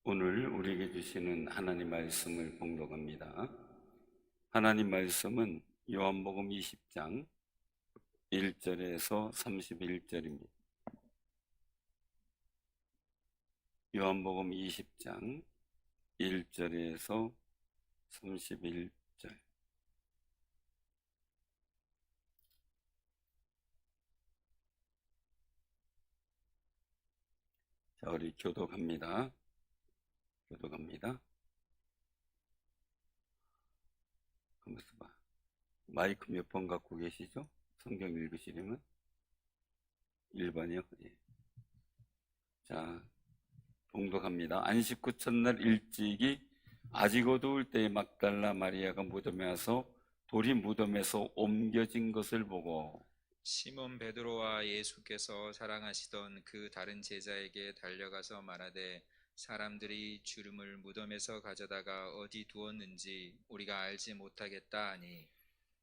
오늘 우리에게 주시는 하나님 말씀을 봉독합니다. 하나님 말씀은 요한복음 20장 1절에서 31절입니다. 요한복음 20장 1절에서 31절. 자, 우리 교독합니다. 가만있어 봐. 마이크 몇 번 갖고 계시죠? 성경 읽으시려면 1번이요. 예. 자, 봉독합니다. 안식 후 첫날 일찍이 아직 어두울 때에 막달라 마리아가 무덤에 와서 돌이 무덤에서 옮겨진 것을 보고 시몬 베드로와 예수께서 사랑하시던 그 다른 제자에게 달려가서 말하되 사람들이 주름을 무덤에서 가져다가 어디 두었는지 우리가 알지 못하겠다 하니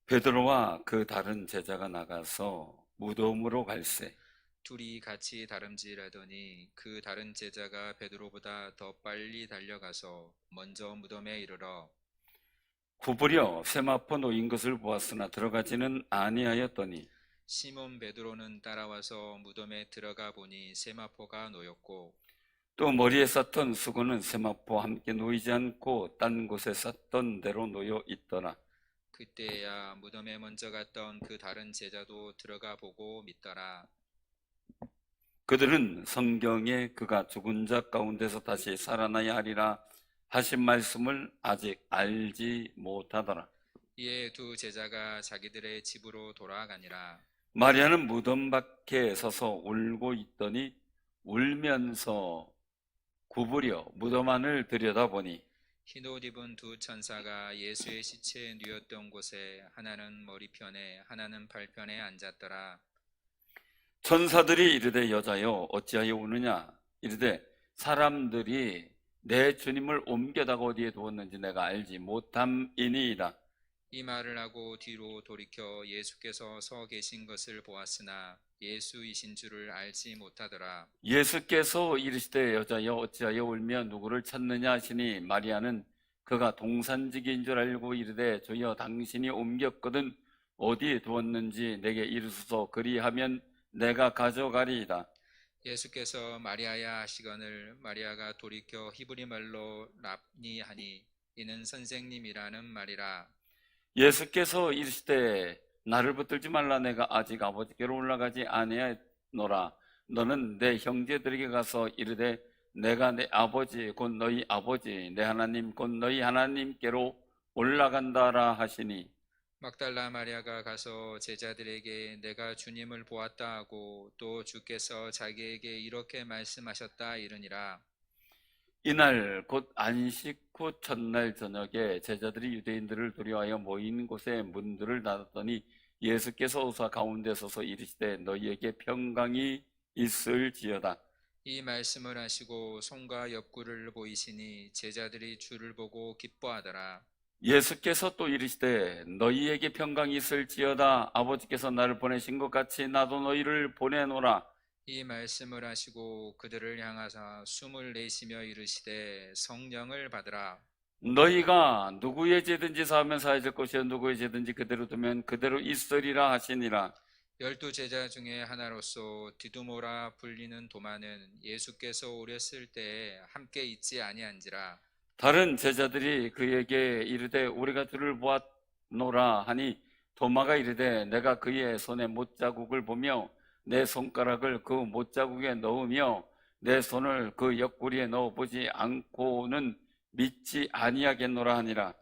베드로와 그 다른 제자가 나가서 무덤으로 갈새 둘이 같이 다름질하더니 그 다른 제자가 베드로보다 더 빨리 달려가서 먼저 무덤에 이르러 구부려 세마포 놓인 것을 보았으나 들어가지는 아니하였더니 시몬 베드로는 따라와서 무덤에 들어가 보니 세마포가 놓였고 또 머리에 쌌던 수건은 세마포와 함께 놓이지 않고 딴 곳에 쌌던 대로 놓여 있더라. 그때야 무덤에 먼저 갔던 그 다른 제자도 들어가 보고 믿더라. 그들은 성경에 그가 죽은 자 가운데서 다시 살아나야 하리라 하신 말씀을 아직 알지 못하더라. 이에 두 제자가 자기들의 집으로 돌아가니라. 마리아는 무덤 밖에 서서 울고 있더니 울면서 구부려 무덤 안을 들여다보니 흰옷 입은 두 천사가 예수의 시체에 누웠던 곳에 하나는 머리편에 하나는 발편에 앉았더라. 천사들이 이르되 여자여 어찌하여 우느냐 이르되 사람들이 내 주님을 옮겨다가 어디에 두었는지 내가 알지 못함이니이다. 이 말을 하고 뒤로 돌이켜 예수께서 서 계신 것을 보았으나 예수이신 줄을 알지 못하더라. 예수께서 이르시되 여자여 어찌하여 울며 누구를 찾느냐 하시니 마리아는 그가 동산지기인 줄 알고 이르되 주여 당신이 옮겼거든 어디에 두었는지 내게 이르소서 그리하면 내가 가져가리이다. 예수께서 마리아야 하시거늘 마리아가 돌이켜 히브리 말로 랍니 하니 이는 선생님이라는 말이라. 예수께서 이르시되 나를 붙들지 말라 내가 아직 아버지께로 올라가지 아니하노라. 너는 내 형제들에게 가서 이르되 내가 내 아버지 곧 너희 아버지 내 하나님 곧 너희 하나님께로 올라간다라 하시니 막달라 마리아가 가서 제자들에게 내가 주님을 보았다 하고 또 주께서 자기에게 이렇게 말씀하셨다 이르니라. 이날 곧 안식 후 첫날 저녁에 제자들이 유대인들을 두려워하여 모인 곳에 문들을 닫았더니 예수께서 오사 가운데 서서 이르시되 너희에게 평강이 있을지어다. 이 말씀을 하시고 손과 옆구리를 보이시니 제자들이 주를 보고 기뻐하더라. 예수께서 또 이르시되 너희에게 평강이 있을지어다. 아버지께서 나를 보내신 것 같이 나도 너희를 보내노라. 이 말씀을 하시고 그들을 향하사 숨을 내쉬며 이르시되 성령을 받으라. 너희가 누구의 죄든지 사하면 사해질 것이요 누구의 죄든지 그대로 두면 그대로 있으리라 하시니라. 12 제자 중에 하나로서 디두모라 불리는 도마는 예수께서 오렸을 때에 함께 있지 아니한지라. 다른 제자들이 그에게 이르되 우리가 주를 보았노라 하니 도마가 이르되 내가 그의 손에 못자국을 보며 내 손가락을 그 못자국에 넣으며 내 손을 그 옆구리에 넣어보지 않고는 믿지 아니하겠노라 하니라.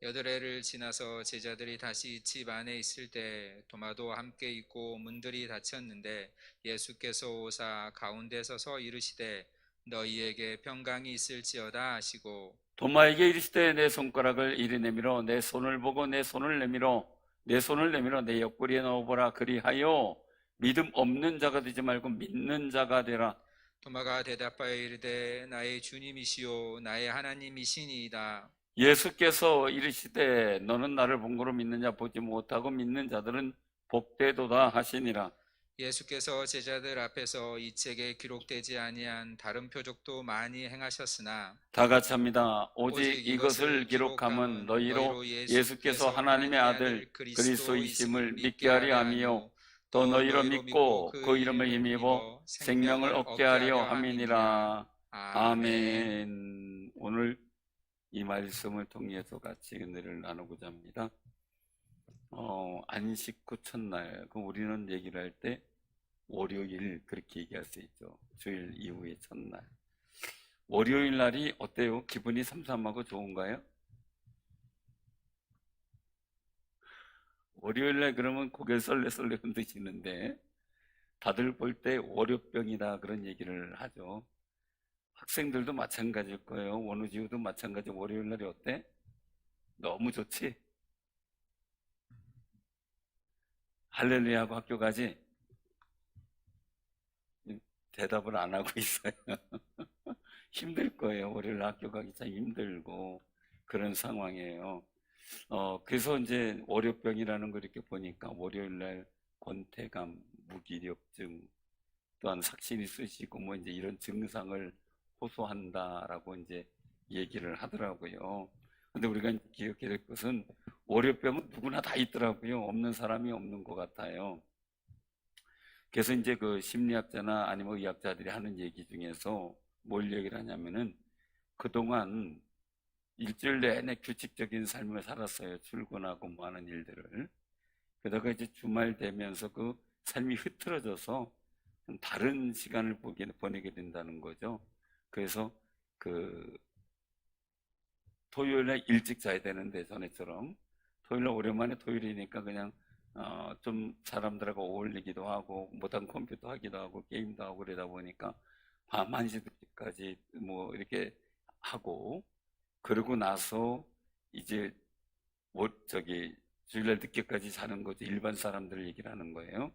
8해를 지나서 제자들이 다시 집 안에 있을 때 도마도 함께 있고 문들이 닫혔는데 예수께서 오사 가운데 서서 이르시되 너희에게 평강이 있을지어다 하시고 도마에게 이르시되 내 손가락을 이리 내밀어 내 손을 보고 내 손을 내밀어 내 옆구리에 넣어보라. 그리하여 믿음 없는 자가 되지 말고 믿는 자가 되라. 도마가 대답하여 이르되 나의 주님이시요 나의 하나님이시니이다. 예수께서 이르시되 너는 나를 본 거로 믿느냐 보지 못하고 믿는 자들은 복되도다 하시니라. 예수께서 제자들 앞에서 이 책에 기록되지 아니한 다른 표적도 많이 행하셨으나 다 같이 합니다. 오직 오직 이것을 이것을 기록함은 기록함은 너희로 너희로 예수께서 예수께서 하나님의 하나님의 아들 아들 그리스도이심을 그리스도이심을 믿게 믿게 하려 하려 함이요 함이요 또 또 너희로 너희로 믿고 믿고 그 그 이름을 이름을 힘입어 힘입어 생명을 생명을 얻게 얻게 하려 하려 함이니라. 함이니라. 아멘. 아멘. 오늘 이 말씀을 통해서 같이 은혜를 나누고자 합니다. 안식 후 첫날, 그 우리는 얘기를 할 때 월요일 그렇게 얘기할 수 있죠. 주일 이후의 첫날. 월요일 날이 어때요? 기분이 삼삼하고 좋은가요? 월요일 날 그러면 고개 설레설레 흔드시는데 다들 볼 때 월요병이다 그런 얘기를 하죠. 학생들도 마찬가지일 거예요. 원우지우도 마찬가지. 월요일 날이 어때? 너무 좋지? 할렐루야 하고 학교 가지? 대답을 안 하고 있어요. 힘들 거예요. 월요일 학교 가기 참 힘들고 그런 상황이에요. 그래서 이제 월요병이라는 걸 이렇게 보니까 월요일 날 권태감, 무기력증, 또한 삭신이 쑤시고 뭐 이제 이런 증상을 호소한다라고 이제 얘기를 하더라고요. 근데 우리가 기억해야 될 것은 월요병은 누구나 다 있더라고요. 없는 사람이 없는 것 같아요. 그래서 이제 그 심리학자나 아니면 의학자들이 하는 얘기 중에서 뭘 얘기를 하냐면은 그동안 일주일 내내 규칙적인 삶을 살았어요. 출근하고 뭐 하는 일들을. 그러다가 이제 주말 되면서 그 삶이 흐트러져서 좀 다른 시간을 보내게 된다는 거죠. 그래서 그 토요일에 일찍 자야 되는데 전에처럼 토요일에 오랜만에 토요일이니까 그냥 좀 사람들하고 어울리기도 하고 못한 컴퓨터 하기도 하고 게임도 하고 그러다 보니까 밤 1시까지 뭐 이렇게 하고 그러고 나서 이제 뭐 저기 주일날 늦게까지 자는 거죠. 일반 사람들 얘기를 하는 거예요.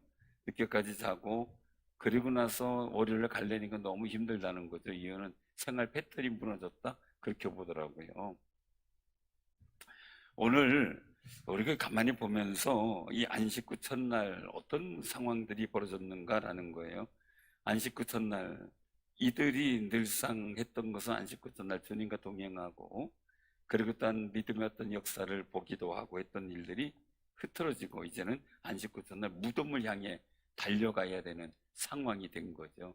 늦게까지 자고 그리고 나서 월요일에 가려니까 너무 힘들다는 거죠. 이유는 생활 패턴이 무너졌다 그렇게 보더라고요. 오늘 우리가 가만히 보면서 이 안식 후 첫날 어떤 상황들이 벌어졌는가라는 거예요. 안식 후 첫날 이들이 늘상 했던 것은 안식 후 첫날 주님과 동행하고 그리고 또한 믿음의 어떤 역사를 보기도 하고 했던 일들이 흐트러지고 이제는 안식 후 첫날 무덤을 향해 달려가야 되는 상황이 된 거죠.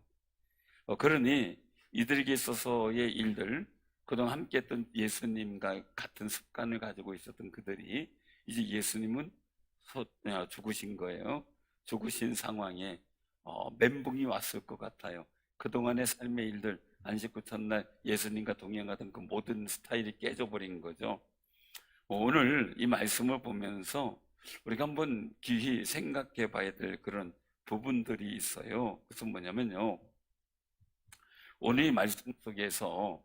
그러니 이들에게 있어서의 일들, 그동안 함께 했던 예수님과 같은 습관을 가지고 있었던 그들이 이제 예수님은 죽으신 거예요. 죽으신 상황에 멘붕이 왔을 것 같아요. 그동안의 삶의 일들, 안식 후 첫날 예수님과 동행하던 그 모든 스타일이 깨져버린 거죠. 오늘 이 말씀을 보면서 우리가 한번 귀히 생각해 봐야 될 그런 부분들이 있어요. 그것은 뭐냐면요. 오늘 이 말씀 속에서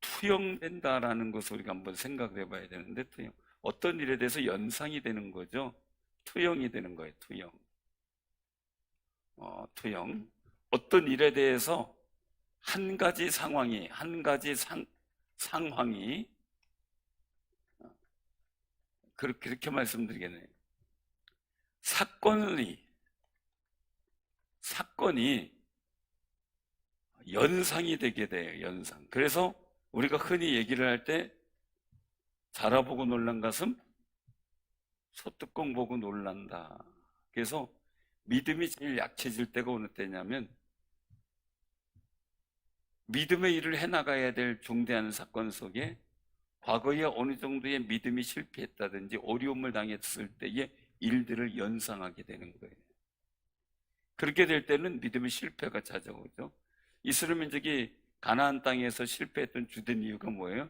투영된다라는 것을 우리가 한번 생각을 해봐야 되는데, 투영. 어떤 일에 대해서 연상이 되는 거죠. 투영이 되는 거예요, 투영. 투영. 어떤 일에 대해서 한 가지 상황이, 한 가지 상황이, 그렇게 말씀드리겠네요. 사건이 연상이 되게 돼요, 연상. 그래서 우리가 흔히 얘기를 할 때 자라보고 놀란 가슴 소뚜껑 보고 놀란다. 그래서 믿음이 제일 약해질 때가 어느 때냐면 믿음의 일을 해나가야 될 중대한 사건 속에 과거에 어느 정도의 믿음이 실패했다든지 어려움을 당했을 때의 일들을 연상하게 되는 거예요. 그렇게 될 때는 믿음의 실패가 찾아오죠. 이스라엘 민족이 가나안 땅에서 실패했던 주된 이유가 뭐예요?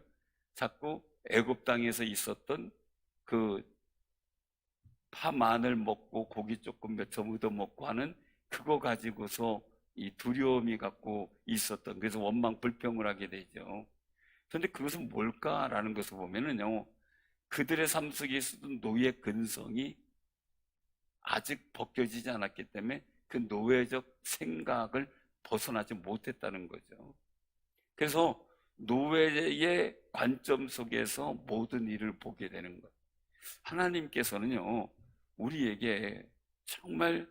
자꾸 애굽 땅에서 있었던 그 파 마늘 먹고 고기 조금 몇 점 얻어 먹고 하는 그거 가지고서 이 두려움이 갖고 있었던, 그래서 원망 불평을 하게 되죠. 그런데 그것은 뭘까라는 것을 보면은요, 그들의 삶 속에 있었던 노예 근성이 아직 벗겨지지 않았기 때문에 그 노예적 생각을 벗어나지 못했다는 거죠. 그래서 노예의 관점 속에서 모든 일을 보게 되는 것. 하나님께서는요, 우리에게 정말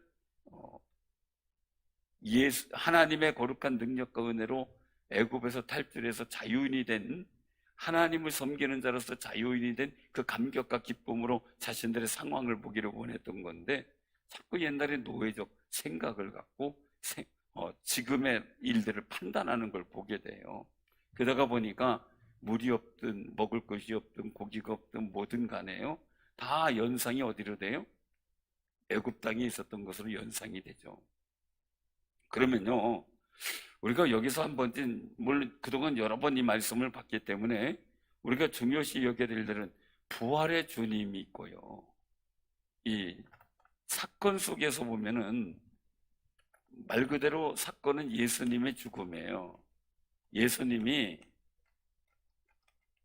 하나님의 거룩한 능력과 은혜로 애굽에서 탈출해서 자유인이 된, 하나님을 섬기는 자로서 자유인이 된 그 감격과 기쁨으로 자신들의 상황을 보기를 원했던 건데, 자꾸 옛날의 노예적 생각을 갖고 지금의 일들을 판단하는 걸 보게 돼요. 그러다가 보니까 물이 없든 먹을 것이 없든 고기가 없든 뭐든 간에요, 다 연상이 어디로 돼요? 애굽 땅에 있었던 것으로 연상이 되죠. 그러면요, 우리가 여기서 한 번쯤, 물론 그동안 여러 번 이 말씀을 봤기 때문에 우리가 중요시 여겨야 될 일은 부활의 주님이 있고요, 이 사건 속에서 보면은 말 그대로 사건은 예수님의 죽음이에요. 예수님이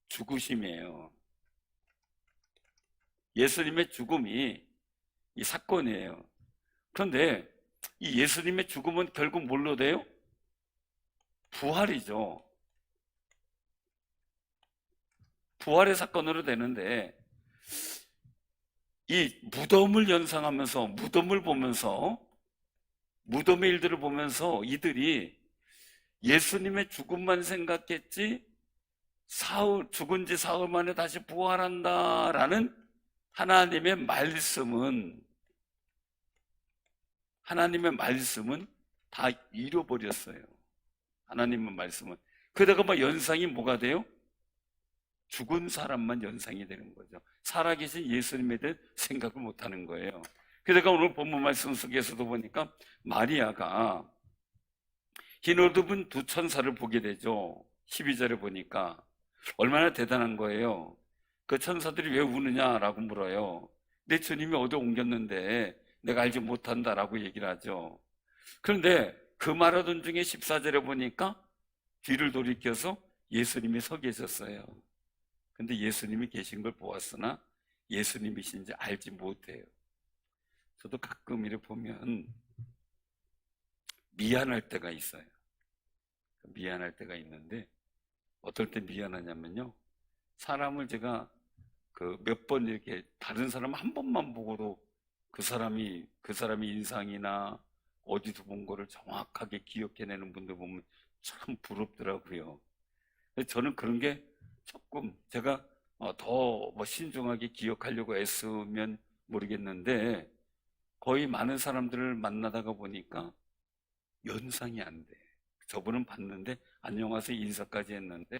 죽으심이에요. 예수님의 죽음이 이 사건이에요. 그런데 이 예수님의 죽음은 결국 뭘로 돼요? 부활이죠. 부활의 사건으로 되는데, 이 무덤을 연상하면서, 무덤을 보면서, 무덤의 일들을 보면서 이들이 예수님의 죽음만 생각했지, 죽은 지 사흘 만에 다시 부활한다라는 하나님의 말씀은 다 잃어버렸어요. 하나님의 말씀은. 그러다가 막 연상이 뭐가 돼요? 죽은 사람만 연상이 되는 거죠. 살아계신 예수님에 대해 생각을 못하는 거예요. 그러다가 오늘 본문 말씀 속에서도 보니까 마리아가 흰 옷 입은 두 천사를 보게 되죠. 12절에 보니까 얼마나 대단한 거예요. 그 천사들이 왜 우느냐라고 물어요. 내 주님이 어디 옮겼는데 내가 알지 못한다라고 얘기를 하죠. 그런데 그 말하던 중에 14절에 보니까 뒤를 돌이켜서 예수님이 서 계셨어요. 근데 예수님이 계신 걸 보았으나 예수님이신지 알지 못해요. 저도 가끔 이렇게 보면 미안할 때가 있어요. 미안할 때가 있는데, 어떨 때 미안하냐면요, 사람을 제가 몇 번 이렇게 다른 사람 한 번만 보고도 그 사람이 인상이나 어디서 본 거를 정확하게 기억해내는 분들 보면 참 부럽더라고요. 저는 그런 게 조금 제가 더 신중하게 기억하려고 애쓰면 모르겠는데, 거의 많은 사람들을 만나다가 보니까 연상이 안 돼. 저분은 봤는데 안녕하세요 인사까지 했는데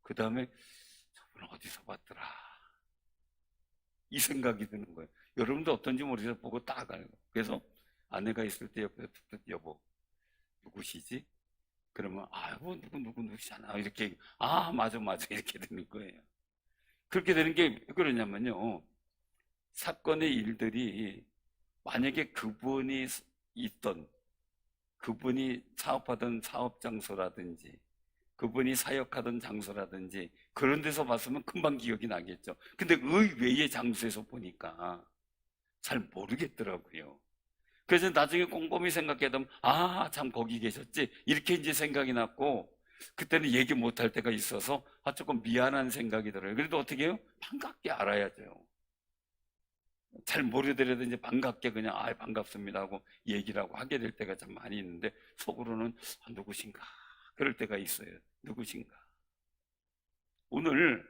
그 다음에 저분은 어디서 봤더라, 이 생각이 드는 거예요. 여러분도 어떤지 모르겠어요. 보고 딱 알고. 그래서 아내가 있을 때 옆에서 툭툭, 여보 누구시지? 그러면 아이고 누구시잖아 이렇게, 아 맞아 이렇게 되는 거예요. 그렇게 되는 게 왜 그러냐면요, 사건의 일들이 만약에 그분이 사업하던 사업 장소라든지 그분이 사역하던 장소라든지 그런 데서 봤으면 금방 기억이 나겠죠. 근데 의외의 장소에서 보니까 잘 모르겠더라고요. 그래서 나중에 꼼꼼히 생각해보면 참 거기 계셨지 이렇게 이제 생각이 났고, 그때는 얘기 못할 때가 있어서 조금 미안한 생각이 들어요. 그래도 어떻게 해요? 반갑게 알아야죠. 잘 모르더라도 이제 반갑게 그냥 반갑습니다 하고 얘기를 하고 하게 될 때가 참 많이 있는데, 속으로는 누구신가 그럴 때가 있어요. 누구신가. 오늘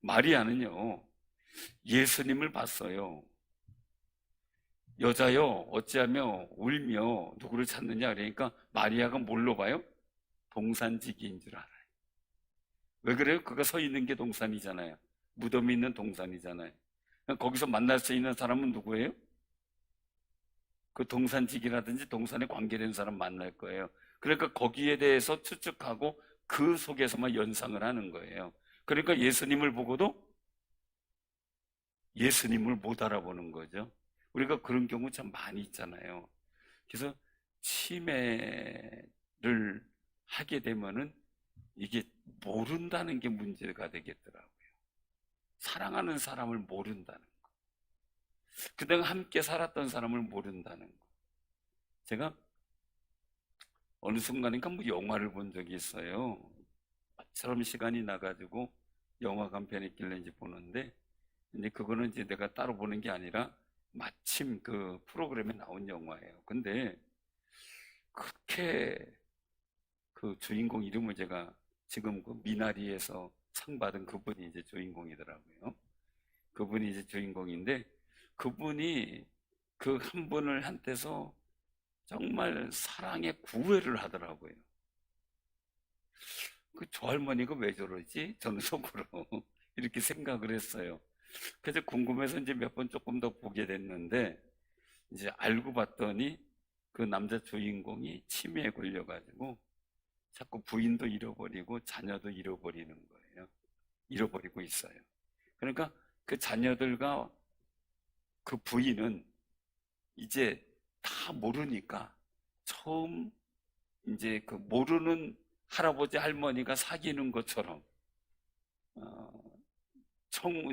마리아는요 예수님을 봤어요. 여자여 어찌하며 울며 누구를 찾느냐 그러니까 마리아가 뭘로 봐요? 동산지기인 줄 알아요. 왜 그래요? 그가 서 있는 게 동산이잖아요. 무덤이 있는 동산이잖아요. 거기서 만날 수 있는 사람은 누구예요? 그 동산지기라든지 동산에 관계된 사람 만날 거예요. 그러니까 거기에 대해서 추측하고 그 속에서만 연상을 하는 거예요. 그러니까 예수님을 보고도 예수님을 못 알아보는 거죠. 우리가 그런 경우 참 많이 있잖아요. 그래서 치매를 하게 되면은 이게 모른다는 게 문제가 되겠더라고요. 사랑하는 사람을 모른다는 거. 그동안 함께 살았던 사람을 모른다는 거. 제가 어느 순간인가 영화를 본 적이 있어요. 처럼 시간이 나가지고 영화관 편에 있길래 이제 보는데, 이제 그거는 이제 내가 따로 보는 게 아니라 마침 그 프로그램에 나온 영화예요. 근데 그렇게 그렇게 그 주인공 이름을 제가 지금 그 미나리에서 상 받은 그분이 이제 주인공이더라고요. 그분이 이제 주인공인데 그분이 그 한 분을 한테서 정말 사랑의 구애를 하더라고요. 그 저 할머니가 왜 저러지? 저는 속으로 이렇게 생각을 했어요. 그래서 궁금해서 이제 몇 번 조금 더 보게 됐는데 이제 알고 봤더니 그 남자 주인공이 치매에 걸려가지고 자꾸 부인도 잃어버리고 자녀도 잃어버리는 거예요. 잃어버리고 있어요. 그러니까 그 자녀들과 그 부인은 이제 다 모르니까 처음 이제 그 모르는 할아버지 할머니가 사귀는 것처럼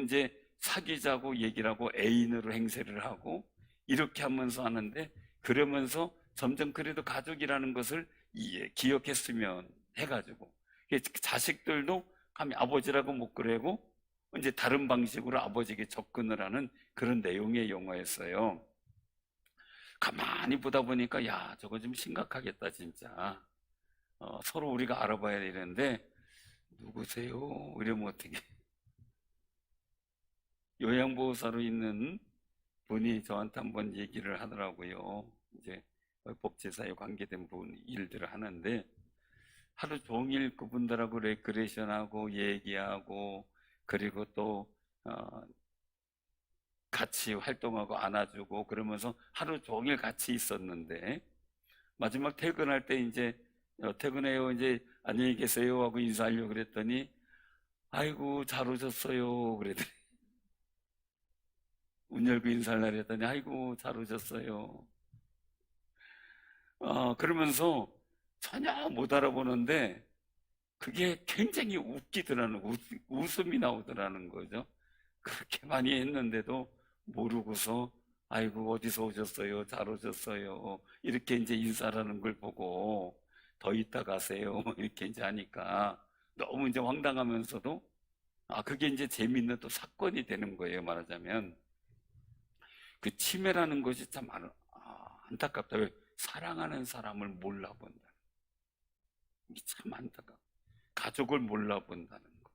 이제 사귀자고 얘기를 하고 애인으로 행세를 하고 이렇게 하면서 하는데 그러면서 점점 그래도 가족이라는 것을 기억했으면 해가지고 자식들도 감히 아버지라고 못 그래고 이제 다른 방식으로 아버지에게 접근을 하는 그런 내용의 영화였어요. 가만히 보다 보니까 야 저거 좀 심각하겠다 진짜. 서로 우리가 알아봐야 되는데 누구세요? 이러면 어떻게 요양보호사로 있는 분이 저한테 한번 얘기를 하더라고요. 이제 복지사에 관계된 일들을 하는데 하루 종일 그분들하고 레크레이션하고 얘기하고 그리고 또 같이 활동하고 안아주고 그러면서 하루 종일 같이 있었는데 마지막 퇴근할 때 이제 퇴근해요 이제 안녕히 계세요 하고 인사하려고 그랬더니 아이고 잘 오셨어요 그러더니 문 열고 인사를 하랬더니 아이고 잘 오셨어요. 그러면서 전혀 못 알아보는데 그게 굉장히 웃기더라는 웃음이 나오더라는 거죠. 그렇게 많이 했는데도 모르고서 아이고 어디서 오셨어요? 잘 오셨어요. 이렇게 이제 인사라는 걸 보고 더 이따 가세요. 이렇게 이제 하니까 너무 이제 황당하면서도 그게 이제 재밌는 또 사건이 되는 거예요. 말하자면 그 치매라는 것이 참 안타깝다. 왜? 사랑하는 사람을 몰라본다. 이게 참 안타깝다. 가족을 몰라본다는 거.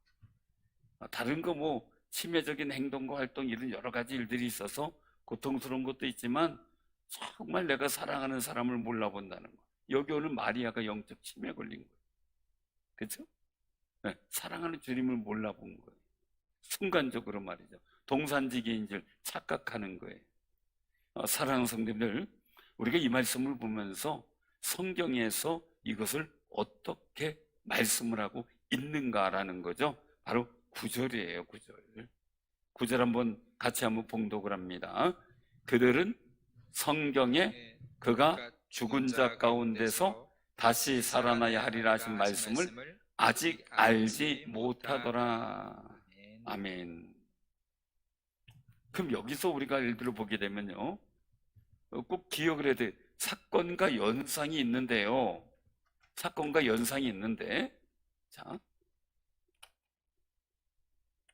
다른 거 뭐 치매적인 행동과 활동 이런 여러 가지 일들이 있어서 고통스러운 것도 있지만 정말 내가 사랑하는 사람을 몰라본다는 거. 여기 오늘 마리아가 영적 치매에 걸린 거예요. 그렇죠? 네, 사랑하는 주님을 몰라본 거예요. 순간적으로 말이죠. 동산지기인 줄 착각하는 거예요. 사랑하는 성도들, 우리가 이 말씀을 보면서 성경에서 이것을 어떻게 말씀을 하고 있는가라는 거죠. 바로 9절이에요. 9절. 9절 한번 같이 한번 봉독을 합니다. 그들은 성경에 그가 죽은 자 가운데서 다시 살아나야 하리라 하신 말씀을 아직 알지 못하더라. 아멘. 그럼 여기서 우리가 예를 들어 보게 되면요, 꼭 기억을 해야 돼. 사건과 연상이 있는데요. 사건과 연상이 있는데, 자,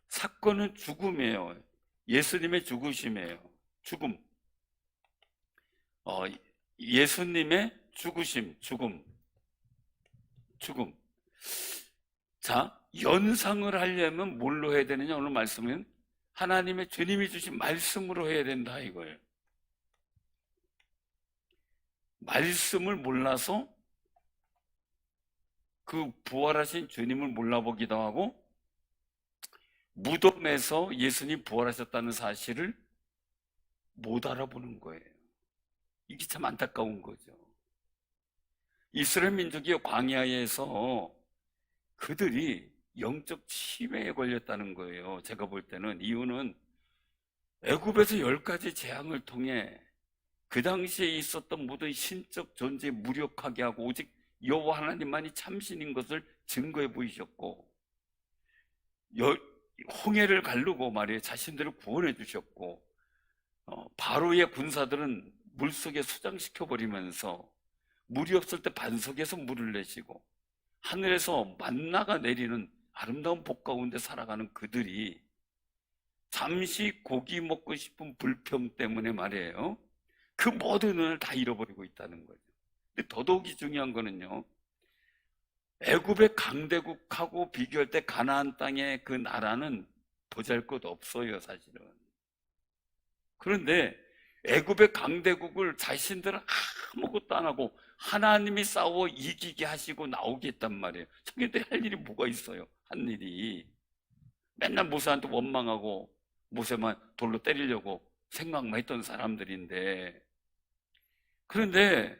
사건은 죽음이에요. 예수님의 죽으심이에요. 죽음. 예수님의 죽으심, 죽음. 자, 연상을 하려면 뭘로 해야 되느냐? 오늘 말씀은 하나님의 주님이 주신 말씀으로 해야 된다 이거예요. 말씀을 몰라서 그 부활하신 주님을 몰라보기도 하고 무덤에서 예수님 부활하셨다는 사실을 못 알아보는 거예요. 이게 참 안타까운 거죠. 이스라엘 민족이 광야에서 그들이 영적 치매에 걸렸다는 거예요. 제가 볼 때는 이유는 애굽에서 10가지 재앙을 통해 그 당시에 있었던 모든 신적 존재에 무력하게 하고 오직 여호와 하나님만이 참신인 것을 증거해 보이셨고 홍해를 가르고 말이에요. 자신들을 구원해 주셨고 바로의 군사들은 물속에 수장시켜 버리면서 물이 없을 때 반석에서 물을 내시고 하늘에서 만나가 내리는 아름다운 복 가운데 살아가는 그들이 잠시 고기 먹고 싶은 불평 때문에 말이에요. 그 모든 은을 다 잃어버리고 있다는 거죠. 근데 더더욱이 중요한 거는요, 애굽의 강대국하고 비교할 때 가나안 땅의 그 나라는 보잘것없어요, 사실은. 그런데 애굽의 강대국을 자신들은 아무것도 안 하고 하나님이 싸워 이기게 하시고 나오게 했단 말이에요. 자기들이 할 일이 뭐가 있어요? 한 일이. 맨날 모세한테 원망하고 모세만 돌로 때리려고 생각만 했던 사람들인데, 그런데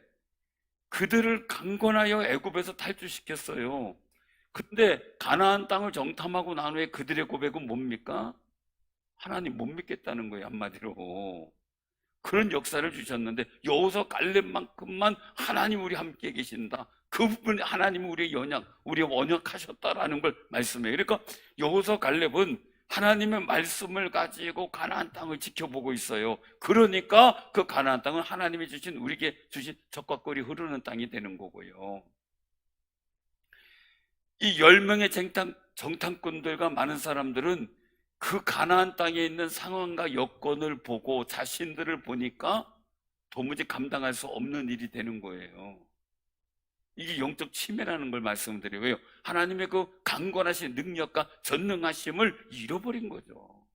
그들을 강권하여 애굽에서 탈출시켰어요. 근데 가나안 땅을 정탐하고 난 후에 그들의 고백은 뭡니까? 하나님 못 믿겠다는 거예요, 한마디로. 그런 역사를 주셨는데 여호수아 갈렙만큼만 하나님 우리 함께 계신다. 그 부분에 하나님 우리의 연약, 우리의 원역하셨다라는 걸 말씀해요. 그러니까 여호수아 갈렙은 하나님의 말씀을 가지고 가나안 땅을 지켜보고 있어요. 그러니까 그 가나안 땅은 하나님이 주신, 우리에게 주신 젖과 꿀이 흐르는 땅이 되는 거고요. 이 10명의 정탐꾼들과 많은 사람들은 그 가나안 땅에 있는 상황과 여건을 보고 자신들을 보니까 도무지 감당할 수 없는 일이 되는 거예요. 이게 영적 침해라는 걸 말씀드려요. 왜요? 하나님의 그 강권하신 능력과 전능하심을 잃어버린 거죠.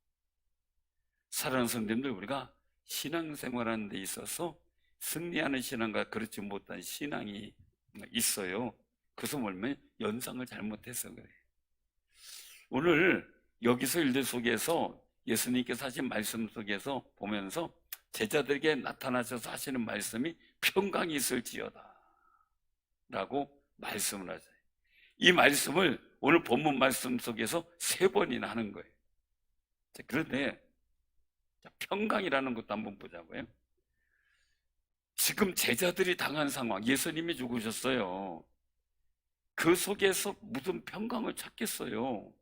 사랑하는 성도님들, 우리가 신앙생활하는 데 있어서 승리하는 신앙과 그렇지 못한 신앙이 있어요. 그것은 뭐냐면 연상을 잘못해서 그래요. 오늘 여기서 일들 속에서 예수님께서 하신 말씀 속에서 보면서 제자들에게 나타나셔서 하시는 말씀이 평강이 있을지어다 라고 말씀을 하세요. 이 말씀을 오늘 본문 말씀 속에서 3번이나 하는 거예요. 그런데 평강이라는 것도 한번 보자고요. 지금 제자들이 당한 상황, 예수님이 죽으셨어요. 그 속에서 무슨 평강을 찾겠어요?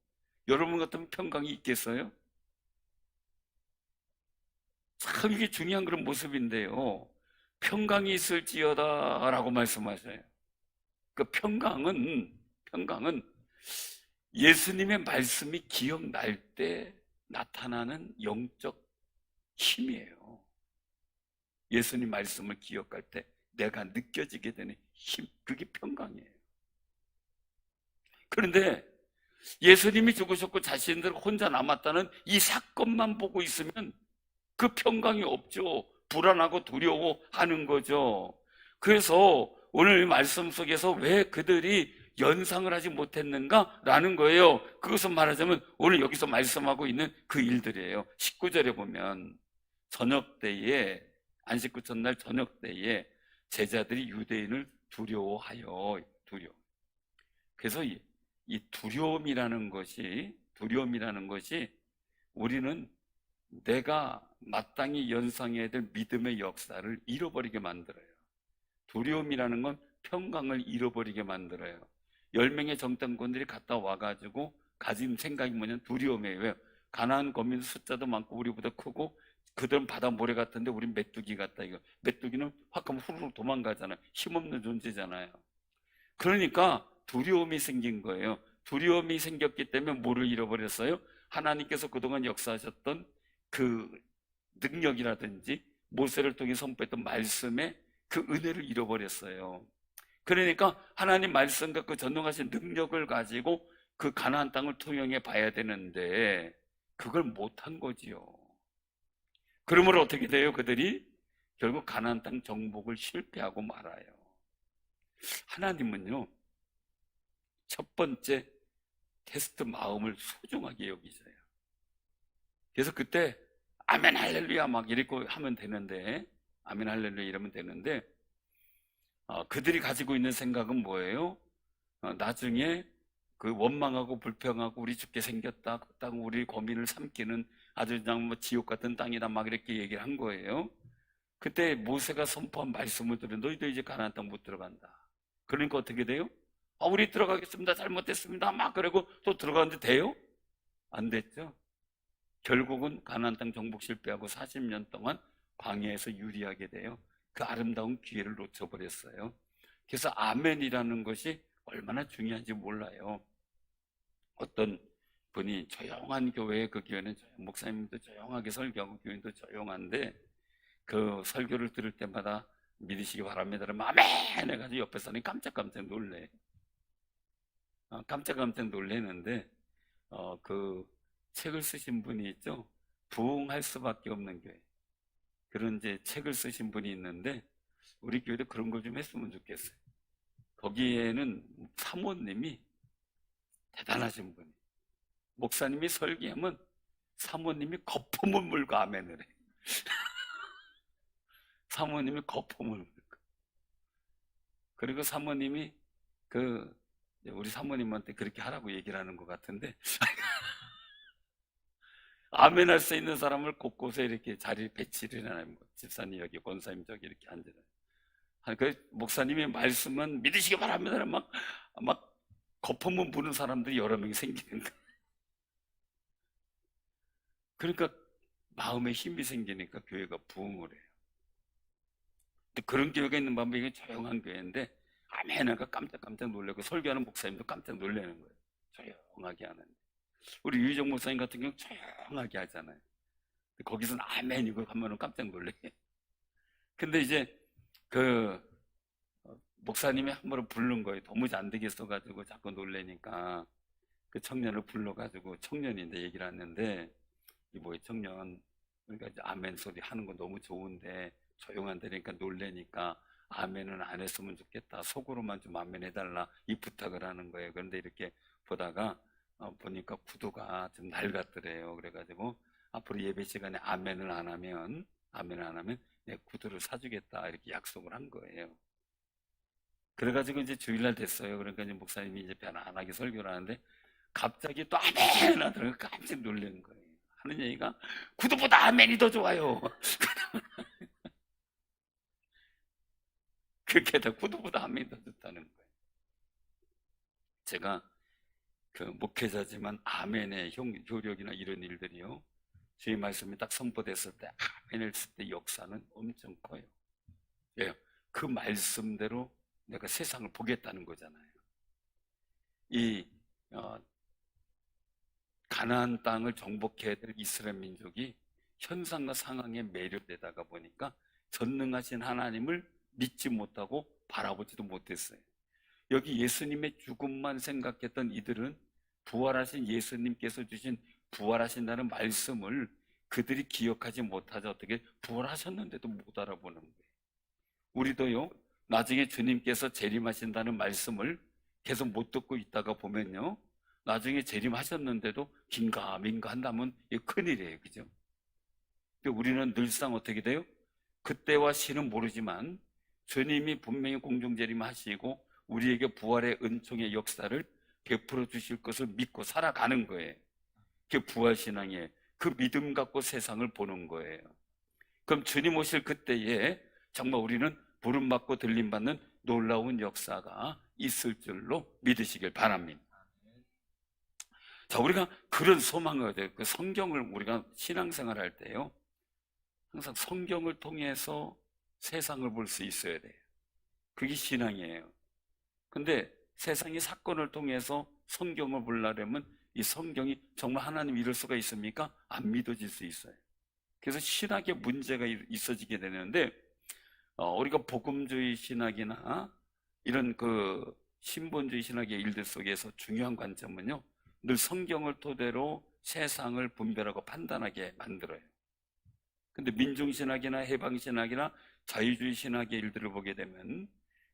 여러분 같으면 평강이 있겠어요? 참 이게 중요한 그런 모습인데요. 평강이 있을지어다 라고 말씀하셔요. 그 평강은 예수님의 말씀이 기억날 때 나타나는 영적 힘이에요. 예수님 말씀을 기억할 때 내가 느껴지게 되는 힘, 그게 평강이에요. 그런데 예수님이 죽으셨고 자신들 혼자 남았다는 이 사건만 보고 있으면 그 평강이 없죠. 불안하고 두려워하는 거죠. 그래서 오늘 말씀 속에서 왜 그들이 연상을 하지 못했는가라는 거예요. 그것은 말하자면 오늘 여기서 말씀하고 있는 그 일들이에요. 19절에 보면 저녁 때에, 안식구 첫날 저녁 때에 제자들이 유대인을 두려워하여. 그래서 이 두려움이라는 것이 우리는 내가 마땅히 연상해야 될 믿음의 역사를 잃어버리게 만들어요. 두려움이라는 건 평강을 잃어버리게 만들어요. 10명의 정탐꾼들이 갔다 와가지고 가진 생각이 뭐냐면 두려움이에요. 왜요? 가나안 거민 숫자도 많고 우리보다 크고 그들은 바다 모래 같은데 우린 메뚜기 같다. 이거 메뚜기는 확 하면 후루룩 도망가잖아요. 힘없는 존재잖아요. 그러니까 두려움이 생긴 거예요. 두려움이 생겼기 때문에 뭐를 잃어버렸어요? 하나님께서 그동안 역사하셨던 그 능력이라든지 모세를 통해 선포했던 말씀의 그 은혜를 잃어버렸어요. 그러니까 하나님 말씀과 그 전능하신 능력을 가지고 그 가나안 땅을 투영해 봐야 되는데 그걸 못한 거지요. 그러므로 어떻게 돼요? 그들이 결국 가나안 땅 정복을 실패하고 말아요. 하나님은요, 첫 번째 테스트 마음을 소중하게 여기셔요. 그래서 그때 아멘 할렐루야 막 이렇게 하면 되는데, 아멘 할렐루야 이러면 되는데 그들이 가지고 있는 생각은 뭐예요? 나중에 그 원망하고 불평하고 우리 죽게 생겼다, 그 땅 우리 거민을 삼키는 아주 그냥 뭐 지옥 같은 땅이다 막 이렇게 얘기를 한 거예요. 그때 모세가 선포한 말씀을 들은 너희도 이제 가나안 땅 못 들어간다. 그러니까 어떻게 돼요? 우리 들어가겠습니다. 잘못했습니다. 막 그러고 또 들어가는데 돼요? 안 됐죠. 결국은 가나안 땅 정복 실패하고 40년 동안 광야에서 유리하게 돼요. 그 아름다운 기회를 놓쳐버렸어요. 그래서 아멘이라는 것이 얼마나 중요한지 몰라요. 어떤 분이 조용한 교회에, 그 교회는 목사님도 조용하게 설교하고 교인도 조용한데 그 설교를 들을 때마다 믿으시기 바랍니다. 그러면 아멘 해가지고 옆에 사람이 깜짝깜짝 놀래. 깜짝깜짝 놀래는데 그 책을 쓰신 분이 있죠. 부흥할 수밖에 없는 교회. 그런 이제 책을 쓰신 분이 있는데 우리 교회도 그런 걸 좀 했으면 좋겠어요. 거기에는 사모님이 대단하신 분이, 목사님이 설교하면 사모님이 거품을 물고 아멘을 해. 사모님이 거품을 물고. 그리고 사모님이 우리 사모님한테 그렇게 하라고 얘기를 하는 것 같은데 아멘 할 수 있는 사람을 곳곳에 이렇게 자리 배치를 해놔요. 집사님 여기, 권사님 저기 이렇게 앉으라. 그 목사님의 말씀은 믿으시기 바랍니다. 막 거품을 부는 사람들이 여러 명이 생기는 거예요. 그러니까 마음에 힘이 생기니까 교회가 부흥을 해요. 근데 그런 교회가 있는 반면 이게 조용한 교회인데 아멘 하니까 깜짝깜짝 놀라고 설교하는 목사님도 깜짝 놀라는 거예요. 조용하게 하는데. 우리 유희정 목사님 같은 경우 조용하게 하잖아요. 거기서는 아멘이고 하면은 깜짝 놀래. 근데 이제 목사님이 한 번을 부른 거예요. 도무지 안 되겠어가지고 자꾸 놀래니까 그 청년을 불러가지고, 청년인데 얘기를 하는데, 청년, 그러니까 이제 아멘 소리 하는 거 너무 좋은데 조용한데니까 놀래니까 아멘은 안 했으면 좋겠다. 속으로만 좀 아멘 해달라. 이 부탁을 하는 거예요. 그런데 이렇게 보다가 보니까 구두가 좀 낡았더래요. 그래가지고 앞으로 예배 시간에 아멘을 안 하면 내 구두를 사주겠다 이렇게 약속을 한 거예요. 그래가지고 이제 주일날 됐어요. 그러니까 이제 목사님이 이제 편안하게 설교를 하는데 갑자기 또 아멘 하더라고요. 깜짝 놀라는 거예요. 하는 얘기가 구두보다 아멘이 더 좋아요. 그렇게 해서 구두보다 아멘이 더 좋다는 거예요. 제가 목회자지만 아멘의 효력이나 이런 일들이요, 주의 말씀이 딱 선포됐을 때 아멘을 했을 때 역사는 엄청 커요. 예, 그 말씀대로 내가 세상을 보겠다는 거잖아요. 이 가나안 땅을 정복해야 될 이스라엘 민족이 현상과 상황에 매료되다가 보니까 전능하신 하나님을 믿지 못하고 바라보지도 못했어요. 여기 예수님의 죽음만 생각했던 이들은 부활하신 예수님께서 주신 부활하신다는 말씀을 그들이 기억하지 못하자 어떻게 부활하셨는데도 못 알아보는 거예요. 우리도요, 나중에 주님께서 재림하신다는 말씀을 계속 못 듣고 있다가 보면요, 나중에 재림하셨는데도 긴가민가 한다면 이게 큰일이에요. 그죠? 우리는 늘상 어떻게 돼요? 그때와 시는 모르지만 주님이 분명히 공중 재림하시고 우리에게 부활의 은총의 역사를 베풀어 주실 것을 믿고 살아가는 거예요. 그게 부활신앙이에요. 그 믿음 갖고 세상을 보는 거예요. 그럼 주님 오실 그때에 정말 우리는 부름받고 들림받는 놀라운 역사가 있을 줄로 믿으시길 바랍니다. 자, 우리가 그런 소망을 가져야 돼요. 그 성경을 우리가 신앙생활 할 때요, 항상 성경을 통해서 세상을 볼 수 있어야 돼요. 그게 신앙이에요. 근데 세상의 사건을 통해서 성경을 보려면 이 성경이 정말 하나님 이럴 수가 있습니까? 안 믿어질 수 있어요. 그래서 신학에 문제가 있어지게 되는데, 우리가 복음주의 신학이나 이런 신본주의 신학의 일들 속에서 중요한 관점은요, 늘 성경을 토대로 세상을 분별하고 판단하게 만들어요. 근데 민중신학이나 해방신학이나 자유주의 신학의 일들을 보게 되면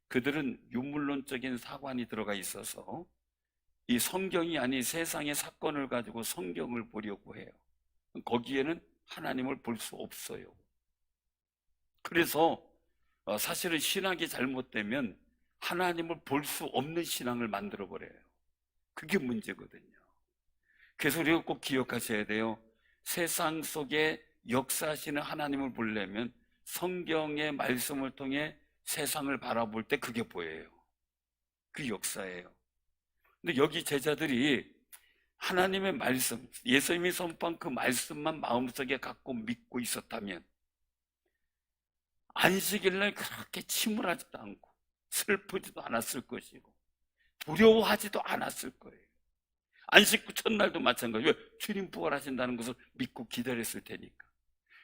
그들은 유물론적인 사관이 들어가 있어서 이 성경이 아닌 세상의 사건을 가지고 성경을 보려고 해요. 거기에는 하나님을 볼 수 없어요. 그래서 사실은 신학이 잘못되면 하나님을 볼 수 없는 신앙을 만들어버려요. 그게 문제거든요. 그래서 우리가 꼭 기억하셔야 돼요. 세상 속에 역사하시는 하나님을 보려면 성경의 말씀을 통해 세상을 바라볼 때 그게 보여요. 그 역사예요. 근데 여기 제자들이 하나님의 말씀, 예수님이 선포한 그 말씀만 마음속에 갖고 믿고 있었다면 안식일날 그렇게 침울하지도 않고 슬프지도 않았을 것이고 두려워하지도 않았을 거예요. 안식 후 첫날도 마찬가지예요. 왜? 주님 부활하신다는 것을 믿고 기다렸을 테니까.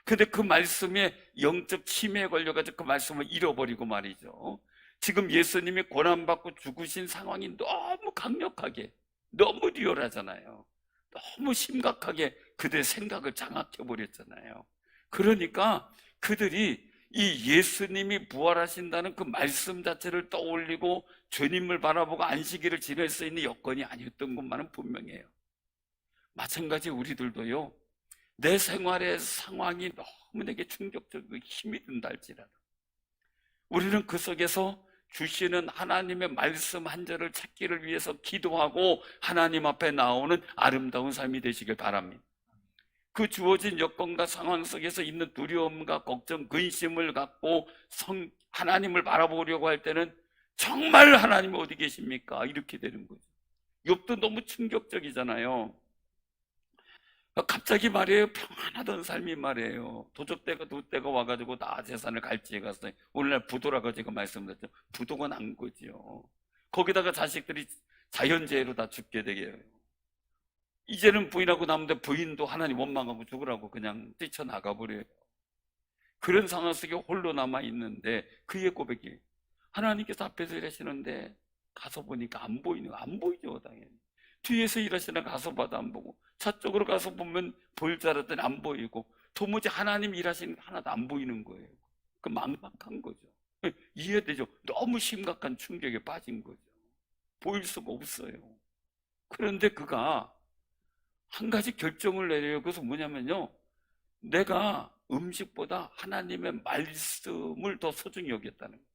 근데 그 말씀에 영적 치매에 걸려가지고 그 말씀을 잃어버리고 말이죠. 지금 예수님이 고난받고 죽으신 상황이 너무 강력하게, 너무 리얼하잖아요. 너무 심각하게 그들의 생각을 장악해버렸잖아요. 그러니까 그들이 이 예수님이 부활하신다는 그 말씀 자체를 떠올리고 주님을 바라보고 안식일을 지낼 수 있는 여건이 아니었던 것만은 분명해요. 마찬가지 우리들도요, 내 생활의 상황이 너무 내게 충격적이고 힘이 든다 할지라도 우리는 그 속에서 주시는 하나님의 말씀 한 절을 찾기를 위해서 기도하고 하나님 앞에 나오는 아름다운 삶이 되시길 바랍니다. 그 주어진 여건과 상황 속에서 있는 두려움과 걱정, 근심을 갖고 하나님을 바라보려고 할 때는 정말 하나님 어디 계십니까? 이렇게 되는 거죠. 욥도 너무 충격적이잖아요. 갑자기 말이에요, 평안하던 삶이 말이에요, 도적대가 도대가 와가지고 나 재산을 갈지에 갔어요. 오늘날 부도라고 제가 말씀드렸죠. 부도가 난 거지요. 거기다가 자식들이 자연재해로 다 죽게 되게 해요. 이제는 부인하고 남는데 부인도 하나님 원망하고 죽으라고 그냥 뛰쳐나가 버려요. 그런 상황 속에 홀로 남아 있는데 그의 고백이, 하나님께서 앞에서 일하시는데 가서 보니까 안 보이는 거, 안 보이죠 당연히. 뒤에서 일하시나 가서 봐도 안 보고, 차쪽으로 가서 보면 보일 줄 알았더니 안 보이고, 도무지 하나님 일하시는 게 하나도 안 보이는 거예요. 그 막막한 거죠. 이해되죠? 너무 심각한 충격에 빠진 거죠. 보일 수가 없어요. 그런데 그가 한 가지 결정을 내려요. 그것은 뭐냐면요, 내가 음식보다 하나님의 말씀을 더 소중히 여겼다는 거예요.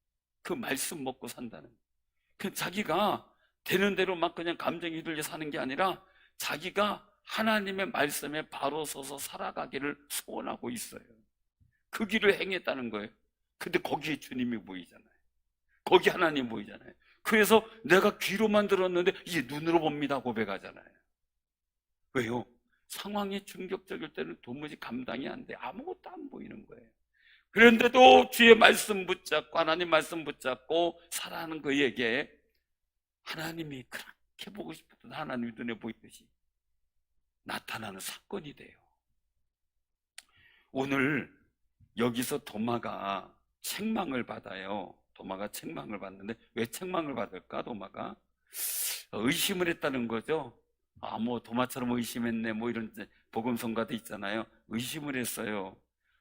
그 말씀 먹고 산다는 거예요. 그 자기가 되는 대로 막 그냥 감정이 휘둘려 사는 게 아니라 자기가 하나님의 말씀에 바로 서서 살아가기를 소원하고 있어요. 그 길을 행했다는 거예요. 근데 거기에 주님이 보이잖아요. 거기 하나님 보이잖아요. 그래서 내가 귀로만 들었는데 이제 눈으로 봅니다 고백하잖아요. 왜요? 상황이 충격적일 때는 도무지 감당이 안 돼. 아무것도 안 보이는 거예요. 그런데도 주의 말씀 붙잡고 하나님 말씀 붙잡고 살아가는 그에게 하나님이 그렇게 보고 싶었던 하나님이 눈에 보이듯이 나타나는 사건이 돼요. 오늘 여기서 도마가 책망을 받아요. 도마가 책망을 받는데 왜 책망을 받을까? 도마가 의심을 했다는 거죠. 뭐 도마처럼 의심했네, 뭐 이런 복음성가도 있잖아요. 의심을 했어요.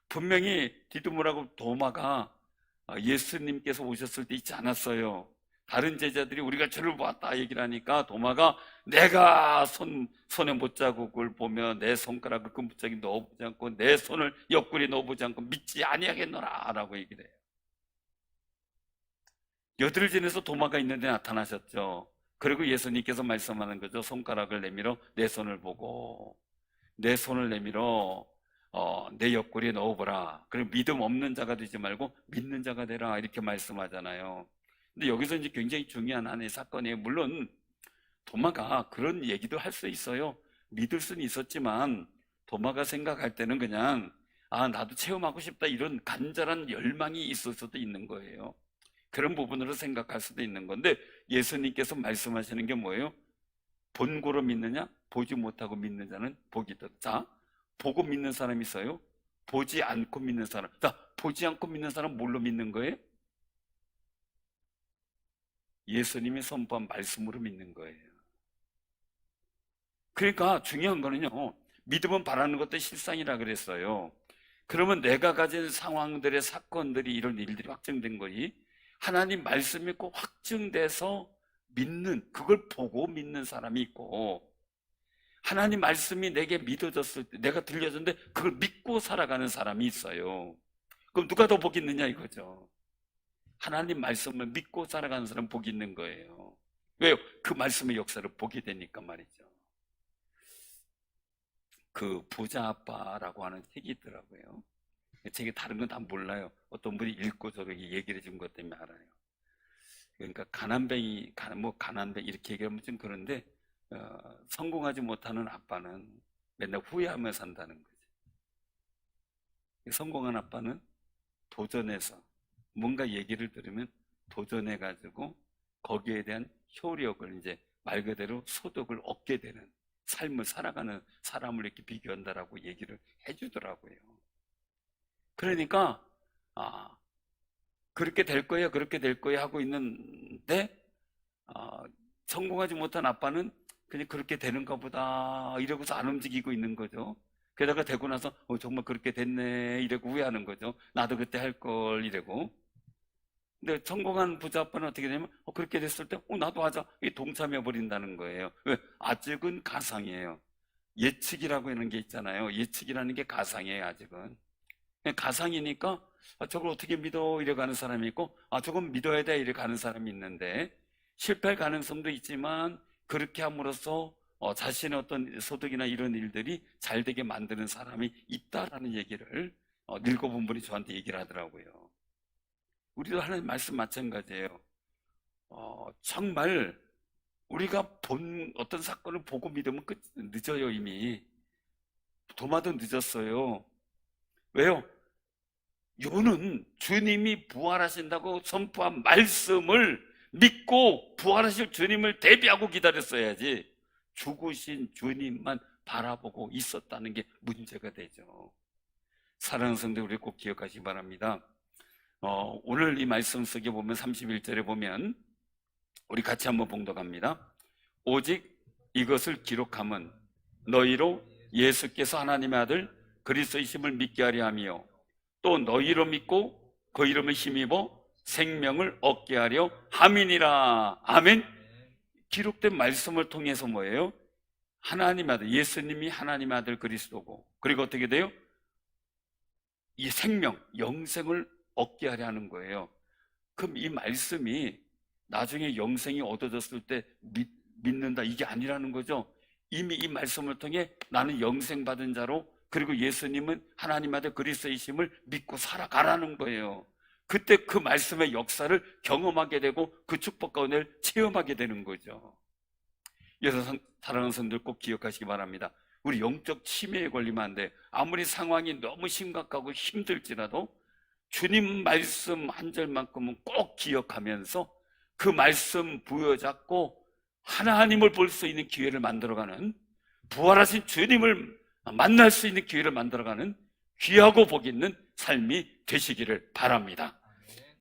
분명히 디두모라고 도마가 예수님께서 오셨을 때 있지 않았어요. 다른 제자들이 우리가 주를 보았다 얘기를 하니까 도마가 내가 손에 못자국을 보며 내 손가락을 그 못자국에 넣어보지 않고 내 손을 옆구리에 넣어보지 않고 믿지 아니하겠노라 라고 얘기를 해요. 여드를 지내서 도마가 있는데 나타나셨죠. 그리고 예수님께서 말씀하는 거죠. 손가락을 내밀어 내 손을 보고 내 손을 내밀어 내 옆구리에 넣어보라. 그리고 믿음 없는 자가 되지 말고 믿는 자가 되라 이렇게 말씀하잖아요. 근데 여기서 이제 굉장히 중요한 하나의 사건이에요. 물론 도마가 그런 얘기도 할 수 있어요. 믿을 수는 있었지만 도마가 생각할 때는 그냥 나도 체험하고 싶다 이런 간절한 열망이 있을 수도 있는 거예요. 그런 부분으로 생각할 수도 있는 건데 예수님께서 말씀하시는 게 뭐예요? 본고로 믿느냐? 보지 못하고 믿는 자는 복이 있다. 자, 보고 믿는 사람이 있어요. 보지 않고 믿는 사람. 자, 보지 않고 믿는 사람 뭘로 믿는 거예요? 예수님이 선포한 말씀으로 믿는 거예요. 그러니까 중요한 거는요, 믿음은 바라는 것도 실상이라 그랬어요. 그러면 내가 가진 상황들의 사건들이 이런 일들이 확정된 거니 하나님 말씀이 꼭 확증돼서 믿는, 그걸 보고 믿는 사람이 있고, 하나님 말씀이 내게 믿어졌을 때, 내가 들려졌는데 그걸 믿고 살아가는 사람이 있어요. 그럼 누가 더 복 있느냐 이거죠. 하나님 말씀을 믿고 살아가는 사람 복 있는 거예요. 왜요? 그 말씀의 역사를 보게 되니까 말이죠. 그 부자 아빠라고 하는 책이 있더라고요. 책이 다른 건 다 몰라요. 어떤 분이 읽고 저렇게 얘기를 해준 것 때문에 알아요. 그러니까 가난뱅이, 가난뱅이 이렇게 얘기하면 좀 그런데 성공하지 못하는 아빠는 맨날 후회하며 산다는 거죠. 성공한 아빠는 도전해서 뭔가 얘기를 들으면 도전해가지고 거기에 대한 효력을 이제 말 그대로 소득을 얻게 되는 삶을 살아가는 사람을 이렇게 비교한다라고 얘기를 해주더라고요. 그러니까 그렇게 될 거야, 그렇게 될 거야 하고 있는데 성공하지 못한 아빠는 그냥 그렇게 되는가 보다 이러고서 안 움직이고 있는 거죠. 게다가 되고 나서 정말 그렇게 됐네 이러고 후회하는 거죠. 나도 그때 할 걸 이러고. 근데 성공한 부자 아빠는 어떻게 되냐면 그렇게 됐을 때 나도 하자 이 동참해 버린다는 거예요. 왜? 아직은 가상이에요. 예측이라고 하는 게 있잖아요. 예측이라는 게 가상이에요. 아직은 가상이니까 저걸 어떻게 믿어 이래 가는 사람이 있고 저건 믿어야 돼 이래 가는 사람이 있는데, 실패할 가능성도 있지만 그렇게 함으로써 자신의 어떤 소득이나 이런 일들이 잘 되게 만드는 사람이 있다라는 얘기를 읽어본 분이 저한테 얘기를 하더라고요. 우리도 하나님 말씀 마찬가지예요. 정말 우리가 본 어떤 사건을 보고 믿으면 늦어요. 이미 도마도 늦었어요. 왜요? 요는 주님이 부활하신다고 선포한 말씀을 믿고 부활하실 주님을 대비하고 기다렸어야지, 죽으신 주님만 바라보고 있었다는 게 문제가 되죠. 사랑하는 성도, 우리 꼭 기억하시기 바랍니다. 오늘 이 말씀 속에 보면 31절에 보면 우리 같이 한번 봉독합니다. 오직 이것을 기록함은 너희로 예수께서 하나님의 아들 그리스도이심을 믿게 하려 하며 또 너희로 믿고 그 이름을 힘입어 생명을 얻게 하려 함이니라. 아멘. 기록된 말씀을 통해서 뭐예요? 하나님의 아들, 예수님이 하나님의 아들 그리스도고, 그리고 어떻게 돼요? 이 생명, 영생을 얻게 하려 하는 거예요. 그럼 이 말씀이 나중에 영생이 얻어졌을 때 믿는다 이게 아니라는 거죠. 이미 이 말씀을 통해 나는 영생 받은 자로, 그리고 예수님은 하나님 아들 그리스도이심을 믿고 살아가라는 거예요. 그때 그 말씀의 역사를 경험하게 되고 그 축복과 은혜를 체험하게 되는 거죠. 그래서 사랑하는 성도들 꼭 기억하시기 바랍니다. 우리 영적 치매에 걸리면 안 돼. 아무리 상황이 너무 심각하고 힘들지라도 주님 말씀 한 절만큼은 꼭 기억하면서 그 말씀 부여잡고 하나님을 볼 수 있는 기회를 만들어가는, 부활하신 주님을 만날 수 있는 기회를 만들어가는 귀하고 복 있는 삶이 되시기를 바랍니다.